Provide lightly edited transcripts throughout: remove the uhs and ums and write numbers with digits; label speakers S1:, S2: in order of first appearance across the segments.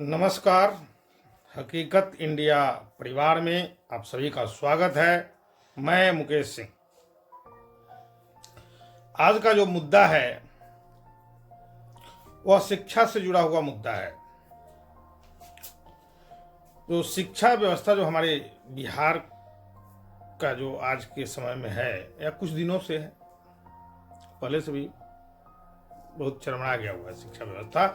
S1: नमस्कार। हकीकत इंडिया परिवार में आप सभी का स्वागत है। मैं मुकेश सिंह। आज का जो मुद्दा है वह शिक्षा से जुड़ा हुआ मुद्दा है। जो शिक्षा व्यवस्था जो हमारे बिहार का जो आज के समय में है या कुछ दिनों से है, पहले से भी बहुत चरमरा गया हुआ है शिक्षा व्यवस्था,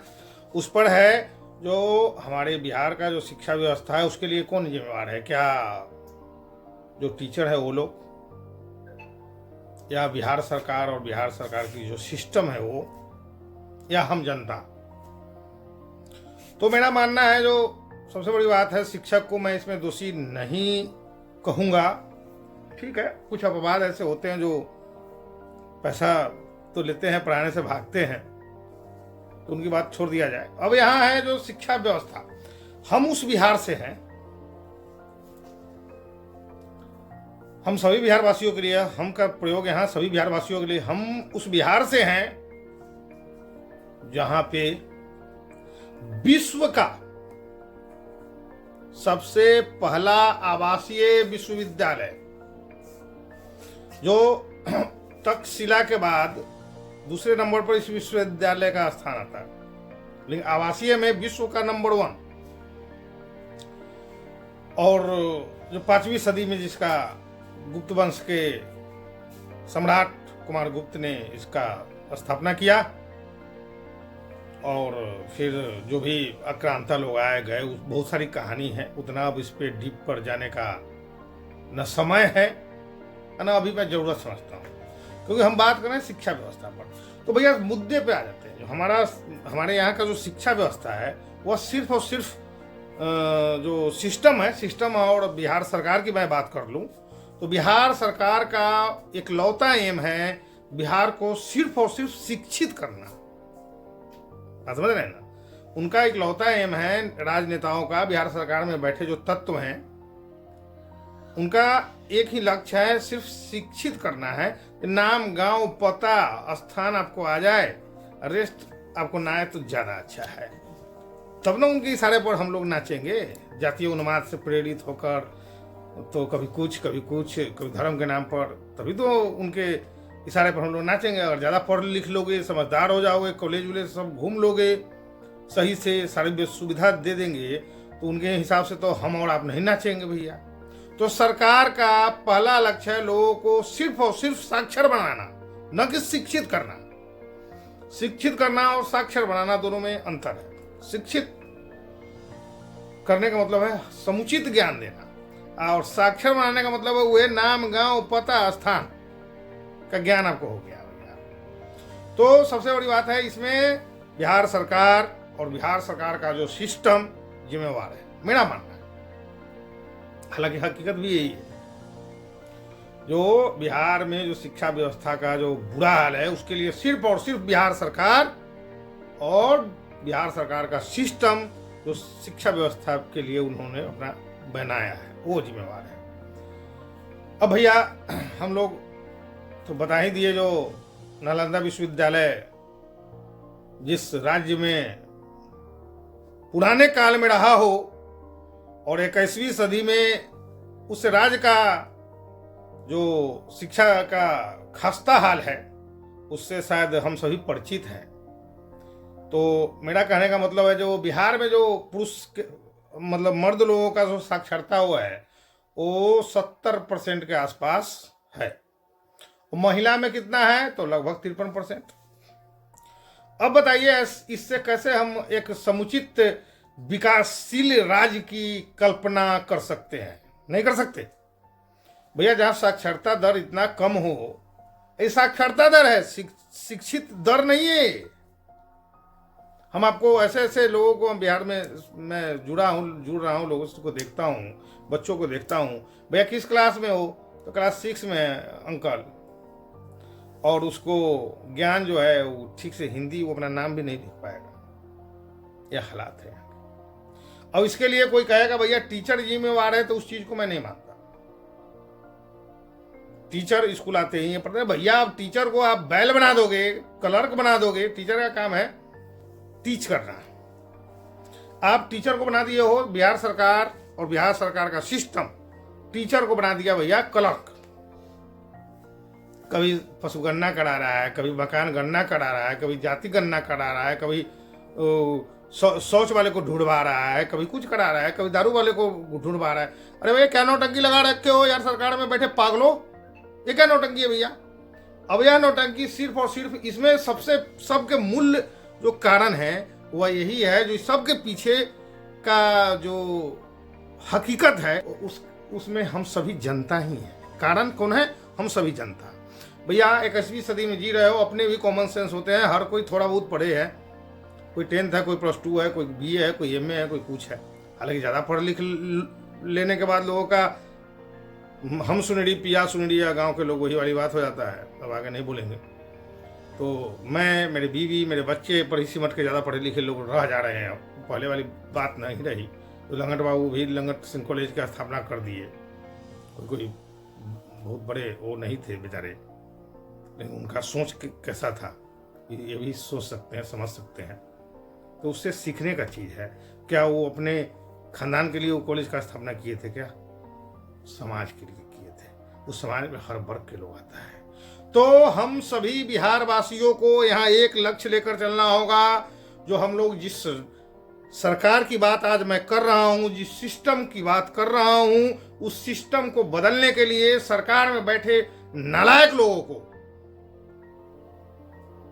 S1: उस पर है जो हमारे बिहार का जो शिक्षा व्यवस्था है उसके लिए कौन जिम्मेवार है। क्या जो टीचर है वो लोग, या बिहार सरकार और बिहार सरकार की जो सिस्टम है वो, या हम जनता। तो मेरा मानना है जो सबसे बड़ी बात है, शिक्षक को मैं इसमें दोषी नहीं कहूँगा। ठीक है, कुछ अपवाद ऐसे होते हैं जो पैसा तो लेते हैं, पढ़ाने से भागते हैं, तो उनकी बात छोड़ दिया जाए। अब यहाँ है जो शिक्षा व्यवस्था, हम उस बिहार से हैं, हम सभी बिहार वासियों के लिए, हम का प्रयोग यहाँ सभी बिहार वासियों के लिए, हम उस बिहार से हैं जहां पे विश्व का सबसे पहला आवासीय विश्वविद्यालय, जो तक्षशिला के बाद दूसरे नंबर पर इस विश्वविद्यालय का स्थान आता है, लेकिन आवासीय में विश्व का नंबर 1, और जो 5वीं सदी में जिसका गुप्त वंश के सम्राट कुमार गुप्त ने इसका स्थापना किया, और फिर जो भी आक्रांता लोग आए गए, बहुत सारी कहानी है, उतना अब इस पे डीप पर जाने का न समय है न अभी मैं जरूरत समझता हूँ, क्योंकि हम बात कर रहे हैं शिक्षा व्यवस्था पर। तो भैया मुद्दे पे आ जाते हैं। जो हमारे यहाँ का जो शिक्षा व्यवस्था है वह सिर्फ और सिर्फ जो सिस्टम है, सिस्टम, और बिहार सरकार की मैं बात कर लूँ तो बिहार सरकार का इकलौता एम है बिहार को सिर्फ और सिर्फ शिक्षित करना। आप समझ रहे हैं ना, उनका इकलौता एम है राजनेताओं का, बिहार सरकार में बैठे जो तत्व हैं, उनका एक ही लक्ष्य है, सिर्फ शिक्षित करना है। नाम, गांव, पता, स्थान आपको आ जाए, रेस्ट आपको ना आए तो ज्यादा अच्छा है। तब ना उनके इशारे पर हम लोग नाचेंगे, जातीय उन्माद से प्रेरित होकर, तो कभी कुछ कभी धर्म के नाम पर, तभी तो उनके इशारे पर हम लोग नाचेंगे। अगर ज्यादा पढ़ लिख लोगे, समझदार हो जाओगे, कॉलेज वॉलेज सब घूम लोगे, सही से सारी सुविधा दे देंगे, तो उनके हिसाब से तो हम और आप नहीं नाचेंगे भैया। तो सरकार का पहला लक्ष्य है लोगों को सिर्फ और सिर्फ साक्षर बनाना, न कि शिक्षित करना। शिक्षित करना और साक्षर बनाना दोनों में अंतर है। शिक्षित करने का मतलब है समुचित ज्ञान देना, और साक्षर बनाने का मतलब है वह नाम, गांव, पता, स्थान का ज्ञान आपको हो गया। तो सबसे बड़ी बात है इसमें बिहार सरकार और बिहार सरकार का जो सिस्टम जिम्मेवार है, मेरा मानना है। हालांकि हकीकत भी यही है, जो बिहार में जो शिक्षा व्यवस्था का जो बुरा हाल है उसके लिए सिर्फ और सिर्फ बिहार सरकार और बिहार सरकार का सिस्टम जो शिक्षा व्यवस्था के लिए उन्होंने अपना बनाया है वो जिम्मेवार है। अब भैया हम लोग तो बता ही दिए, जो नालंदा विश्वविद्यालय जिस राज्य में पुराने काल में रहा हो और 21वीं सदी में उस राज्य का जो शिक्षा का खस्ता हाल है उससे शायद हम सभी परिचित हैं। तो मेरा कहने का मतलब है जो बिहार में जो पुरुष मतलब मर्द लोगों का जो साक्षरता हुआ है वो 70% के आसपास है, महिला में कितना है तो लगभग 53%। अब बताइए इससे कैसे हम एक समुचित विकासशील राज्य की कल्पना कर सकते हैं? नहीं कर सकते भैया। जहां साक्षरता दर इतना कम हो, ये साक्षरता दर है, शिक्षित दर नहीं है। हम आपको ऐसे ऐसे लोगों को बिहार में मैं जुड़ रहा हूँ, लोगों को देखता हूँ, बच्चों को देखता हूँ, भैया किस क्लास में हो तो क्लास 6 में है अंकल, और उसको ज्ञान जो है वो ठीक से हिंदी वो अपना नाम भी नहीं लिख पाएगा। यह हालात है। अब इसके लिए कोई कहेगा भैया टीचर जिम्मेवार है, तो उस चीज को मैं नहीं मानता। टीचर स्कूल आते ही पढ़ते हैं भैया, आप टीचर को आप बैल बना दोगे, क्लर्क बना दोगे, टीचर का काम है टीच करना। आप टीचर को बना दिए हो, बिहार सरकार और बिहार सरकार का सिस्टम टीचर को बना दिया भैया क्लर्क। कभी पशु गणना करा रहा है, कभी मकान गणना करा रहा है, कभी जाति गणना करा रहा है, कभी शौच वाले को ढूंढवा रहा है, कभी कुछ करा रहा है, कभी दारू वाले को ढूंढवा रहा है। अरे भैया क्या नौटंकी लगा रखे हो यार सरकार में बैठे पागलो, ये क्या नौटंकी है भैया। अब यह नौटंकी सिर्फ और सिर्फ इसमें सबके मूल जो कारण है वह यही है, जो सबके पीछे का जो हकीकत है उसमें हम सभी जनता ही है। कारण कौन है? हम सभी जनता। भैया 21वीं सदी में जी रहे हो, अपने भी कॉमन सेंस होते हैं, हर कोई थोड़ा बहुत पढ़े है, कोई 10th है, कोई +2 है, कोई BA है, कोई MA है, कोई कुछ है। हालांकि ज़्यादा पढ़ लिख लेने के बाद लोगों का हम सुनड़ी पिया सुनड़ी या गाँव के लोग वही वाली बात हो जाता है, अब आगे नहीं बोलेंगे। तो मैं, मेरी बीवी, मेरे बच्चे पढ़ी सिमट के ज़्यादा पढ़े लिखे लोग रह जा रहे हैं, पहले वाली बात नहीं रही। तो लंगट बाबू भी लंगट सिंह कॉलेज की स्थापना कर दिए, कोई बहुत बड़े वो नहीं थे बेचारे, लेकिन उनका सोच कैसा था ये भी सोच सकते हैं, समझ सकते हैं। तो उससे सीखने का चीज़ है। क्या वो अपने खानदान के लिए वो कॉलेज का स्थापना किए थे? क्या समाज के लिए किए थे? उस समाज में हर वर्ग के लोग आता है। तो हम सभी बिहार वासियों को यहाँ एक लक्ष्य लेकर चलना होगा। जो हम लोग जिस सरकार की बात आज मैं कर रहा हूँ, जिस सिस्टम की बात कर रहा हूँ, उस सिस्टम को बदलने के लिए सरकार में बैठे नालायक लोगों को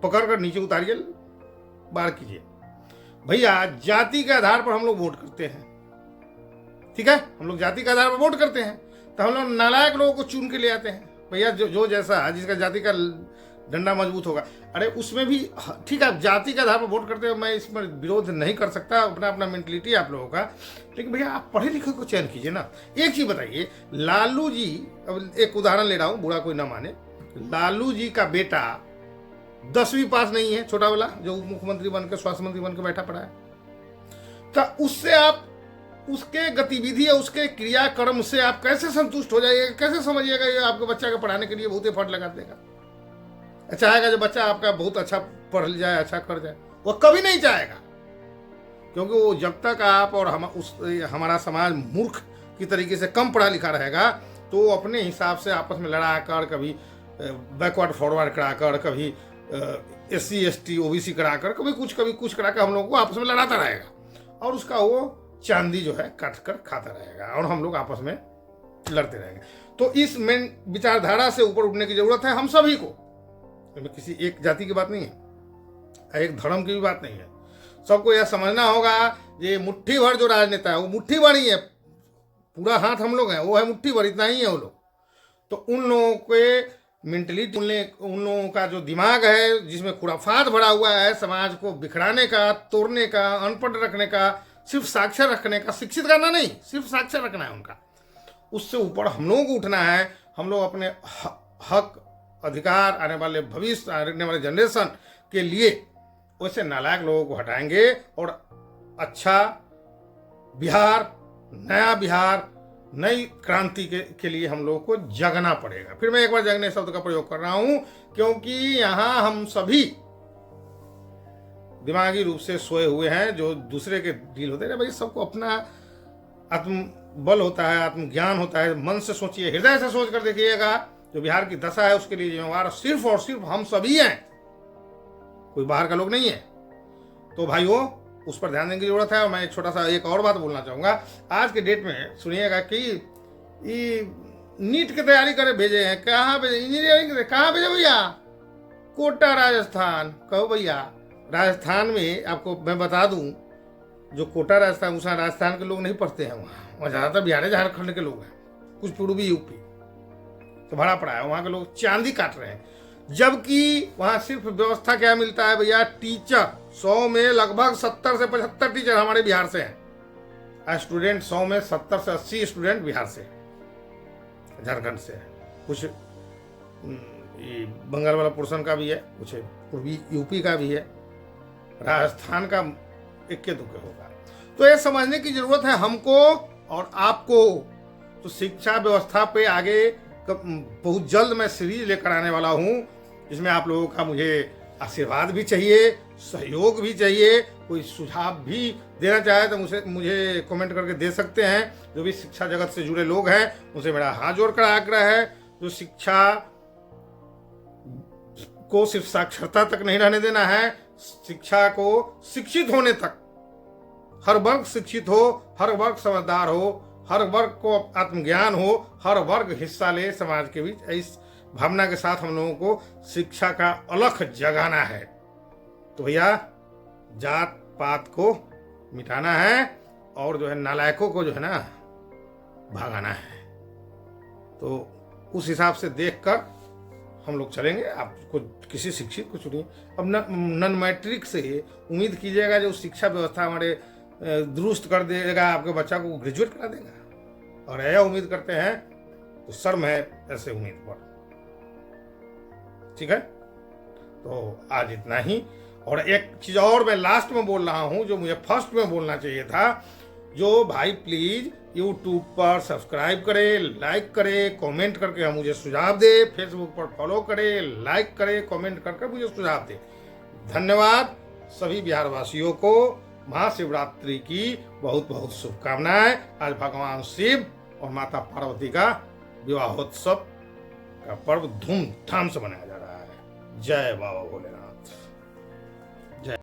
S1: पकड़कर नीचे उतारिए, बाहर कीजिए। भैया जाति के आधार पर हम लोग वोट करते हैं, ठीक है, हम लोग जाति के आधार पर वोट करते हैं, तो हम लोग नालायक लोगों को चुन के ले आते हैं। भैया जो जैसा जिसका जाति का डंडा मजबूत होगा, अरे उसमें भी ठीक है, जाति के आधार पर वोट करते हो, मैं इसमें विरोध नहीं कर सकता, अपना अपना मेंटलिटी आप लोगों का। लेकिन भैया आप पढ़े लिखे को चयन कीजिए ना। एक चीज बताइए, लालू जी, अब एक उदाहरण ले रहा हूं, बुरा कोई ना माने, लालू जी का बेटा 10वीं पास नहीं है, छोटा वाला जो मुख्यमंत्री बनकर स्वास्थ्य मंत्री बनकर बैठा पड़ा है, तो उससे आप उसके गतिविधि या उसके क्रियाक्रम से आप कैसे संतुष्ट हो जाइएगा? कैसे समझिएगा ये आपके बच्चा को पढ़ाने के लिए बहुत एफर्ट लगा देगा? चाहेगा जो बच्चा आपका बहुत अच्छा पढ़ जाए, अच्छा कर जाए? वो कभी नहीं चाहेगा, क्योंकि वो जब तक आप और हमारा समाज मूर्ख की तरीके से कम पढ़ा लिखा रहेगा, तो वो अपने हिसाब से आपस में लड़ा कर, कभी बैकवर्ड फॉरवर्ड कराकर, कभी SC ST OBC कराकर, कभी कुछ कराकर हम लोगों को आपस में लड़ाता रहेगा, और उसका वो चांदी जो है काट कर खाता रहेगा, और हम लोग आपस में लड़ते रहेंगे। तो इस मेन विचारधारा से ऊपर उठने की जरूरत है हम सभी को। किसी एक जाति की बात नहीं है, एक धर्म की भी बात नहीं है। सबको यह समझना होगा, ये मुट्ठी भर जो राजनेता है वो मुट्ठी भर ही है, पूरा हाथ हम लोग हैं, वो है मुट्ठी भर, इतना ही है वो लोग। तो उन लोगों के मेंटलिटी, उन लोगों का जो दिमाग है जिसमें खुराफात भरा हुआ है, समाज को बिखराने का, तोड़ने का, अनपढ़ रखने का, सिर्फ साक्षर रखने का, शिक्षित करना नहीं, सिर्फ साक्षर रखना है उनका, उससे ऊपर हम लोगों को उठना है। हम लोग अपने हक, अधिकार, आने वाले भविष्य, आने वाले जनरेशन के लिए वैसे नालायक लोगों को हटाएंगे, और अच्छा बिहार, नया बिहार, नई क्रांति के लिए हम लोगों को जगना पड़ेगा। फिर मैं एक बार जगने शब्द का प्रयोग कर रहा हूं, क्योंकि यहाँ हम सभी दिमागी रूप से सोए हुए हैं। जो दूसरे के डील होते हैं भाई, सबको अपना आत्मबल होता है, आत्मज्ञान होता है। मन से सोचिए, हृदय से सोच कर देखिएगा। जो बिहार की दशा है उसके लिए जिम्मेवार सिर्फ और सिर्फ हम सभी हैं, कोई बाहर का लोग नहीं है। तो भाइयों, उस पर ध्यान देने की जरूरत है। और मैं छोटा सा एक और बात बोलना चाहूंगा। आज के डेट में सुनिएगा कि नीट की तैयारी करे भेजे हैं, कहाँ भेजे? इंजीनियरिंग कहाँ भेजे भैया? कोटा राजस्थान। कहो भैया, राजस्थान में आपको मैं बता दूं, जो कोटा राजस्थान, उस राजस्थान के लोग नहीं पढ़ते हैं, वहाँ ज़्यादातर बिहार झारखंड के लोग हैं, कुछ पूर्वी यूपी तो भरा पड़ा है, वहाँ के लोग चांदी काट रहे हैं। जबकि वहाँ सिर्फ व्यवस्था क्या मिलता है भैया? टीचर 100 में लगभग 70 से 75 टीचर हमारे बिहार से हैं। स्टूडेंट 100 में 70 से 80 स्टूडेंट बिहार से, झारखंड से है, कुछ बंगाल वाला पोर्शन का भी है, कुछ पूर्वी यूपी का भी है, राजस्थान का इक्के दुक्के होगा। तो ये समझने की जरूरत है हमको और आपको। तो शिक्षा व्यवस्था पे आगे बहुत जल्द मैं सीरीज लेकर आने वाला हूँ, जिसमें आप लोगों का मुझे आशीर्वाद भी चाहिए, सहयोग भी चाहिए। कोई सुझाव भी देना चाहे तो मुझे कमेंट करके दे सकते हैं। जो भी शिक्षा जगत से जुड़े लोग हैं उनसे मेरा हाथ जोड़कर आग्रह है, जो शिक्षा को सिर्फ साक्षरता तक नहीं रहने देना है, शिक्षा को शिक्षित होने तक, हर वर्ग शिक्षित हो, हर वर्ग समझदार हो, हर वर्ग को आत्मज्ञान हो, हर वर्ग हिस्सा ले समाज के बीच। इस भावना के साथ हम लोगों को शिक्षा का अलख जगाना है। तो भैया जात पात को मिटाना है और जो है नालायकों को जो है ना भगाना है। तो उस हिसाब से देखकर हम लोग चलेंगे। आपको किसी शिक्षित को चुनिए। अब नन मैट्रिक से उम्मीद कीजिएगा जो शिक्षा व्यवस्था हमारे दुरुस्त कर देगा, आपके बच्चा को ग्रेजुएट करा देगा, और यह उम्मीद करते हैं तो शर्म है ऐसे उम्मीद पर। ठीक है, तो आज इतना ही। और एक चीज और मैं लास्ट में बोल रहा हूं जो मुझे फर्स्ट में बोलना चाहिए था। जो भाई प्लीज यूट्यूब पर सब्सक्राइब करे, लाइक करे, कमेंट करके मुझे सुझाव दे, फेसबुक पर फॉलो करे, लाइक करे, कमेंट करके मुझे सुझाव दे। धन्यवाद। सभी बिहारवासियों को महाशिवरात्रि की बहुत बहुत शुभकामनाएं। आज भगवान शिव और माता पार्वती का विवाहोत्सव का पर्व धूमधाम से मनाया जा रहा है। जय बाबा भोलेनाथ।